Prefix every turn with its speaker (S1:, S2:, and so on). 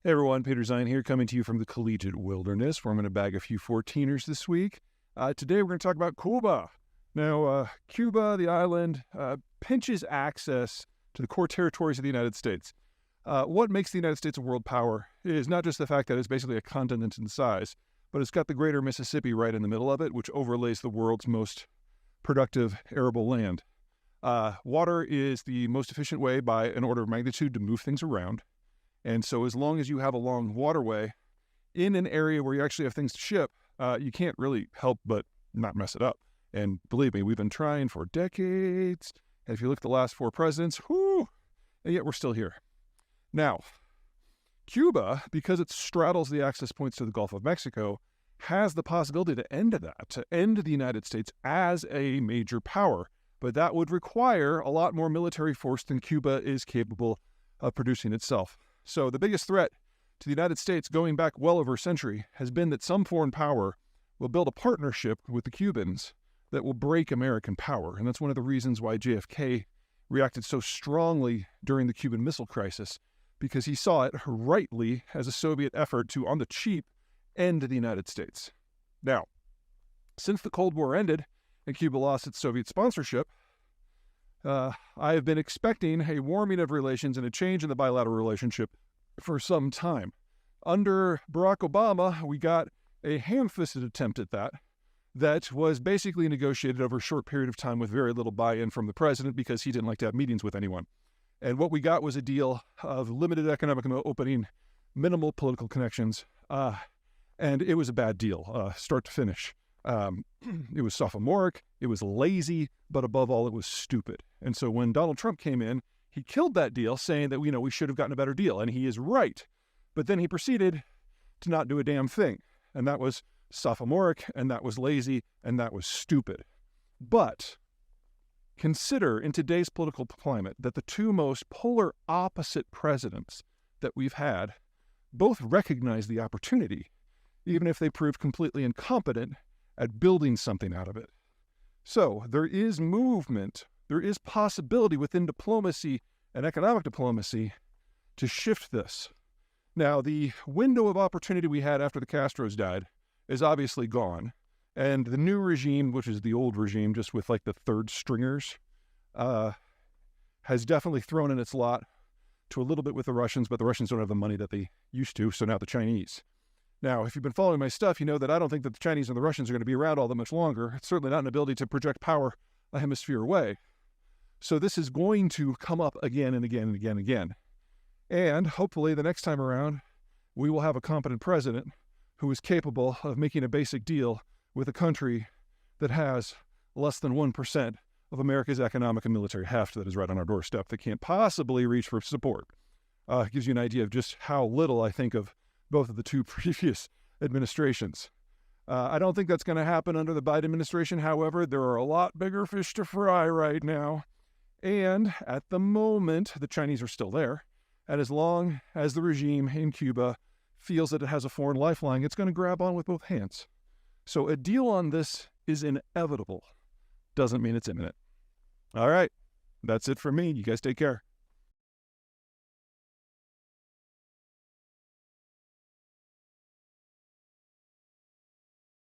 S1: Hey everyone, Peter Zeihan here, coming to you from the collegiate wilderness, where I'm going to bag a few 14ers this week. Today we're going to talk about Cuba. Now, Cuba, the island, pinches access to the core territories of the United States. What makes the United States a world power is not just the fact that it's basically a continent in size, but it's got the greater Mississippi right in the middle of it, which overlays the world's most productive arable land. Water is the most efficient way by an order of magnitude to move things around. And so as long as you have a long waterway in an area where you actually have things to ship, you can't really help but not mess it up. And believe me, we've been trying for decades. And if you look at the last 4 presidents, whoo, and yet we're still here. Now, Cuba, because it straddles the access points to the Gulf of Mexico, has the possibility to end the United States as a major power. But that would require a lot more military force than Cuba is capable of producing itself. So the biggest threat to the United States going back well over a century has been that some foreign power will build a partnership with the Cubans that will break American power. And that's one of the reasons why JFK reacted so strongly during the Cuban Missile Crisis, because he saw it rightly as a Soviet effort to, on the cheap, end the United States. Now, since the Cold War ended and Cuba lost its Soviet sponsorship, I have been expecting a warming of relations and a change in the bilateral relationship for some time. Under Barack Obama, we got a ham-fisted attempt at that was basically negotiated over a short period of time with very little buy-in from the president because he didn't like to have meetings with anyone. And what we got was a deal of limited economic opening, minimal political connections, and it was a bad deal, start to finish. It was sophomoric, it was lazy, but above all, it was stupid. And so when Donald Trump came in, he killed that deal, saying that, we should have gotten a better deal, and he is right. But then he proceeded to not do a damn thing, and that was sophomoric, and that was lazy, and that was stupid. But consider in today's political climate that the two most polar opposite presidents that we've had both recognize the opportunity, even if they prove completely incompetent at building something out of it. So there is movement, there is possibility within diplomacy and economic diplomacy to shift this. Now, the window of opportunity we had after the Castros died is obviously gone. And the new regime, which is the old regime, just with like the third stringers, has definitely thrown in its lot to a little bit with the Russians, but the Russians don't have the money that they used to, so now the Chinese. Now, if you've been following my stuff, you know that I don't think that the Chinese and the Russians are going to be around all that much longer. It's certainly not an ability to project power a hemisphere away. So this is going to come up again and again and again and again. And hopefully the next time around, we will have a competent president who is capable of making a basic deal with a country that has less than 1% of America's economic and military heft that is right on our doorstep that can't possibly reach for support. It gives you an idea of just how little I think of both of the two previous administrations. I don't think that's going to happen under the Biden administration. However, there are a lot bigger fish to fry right now. And at the moment, the Chinese are still there. And as long as the regime in Cuba feels that it has a foreign lifeline, it's going to grab on with both hands. So a deal on this is inevitable. Doesn't mean it's imminent. All right. That's it from me. You guys take care.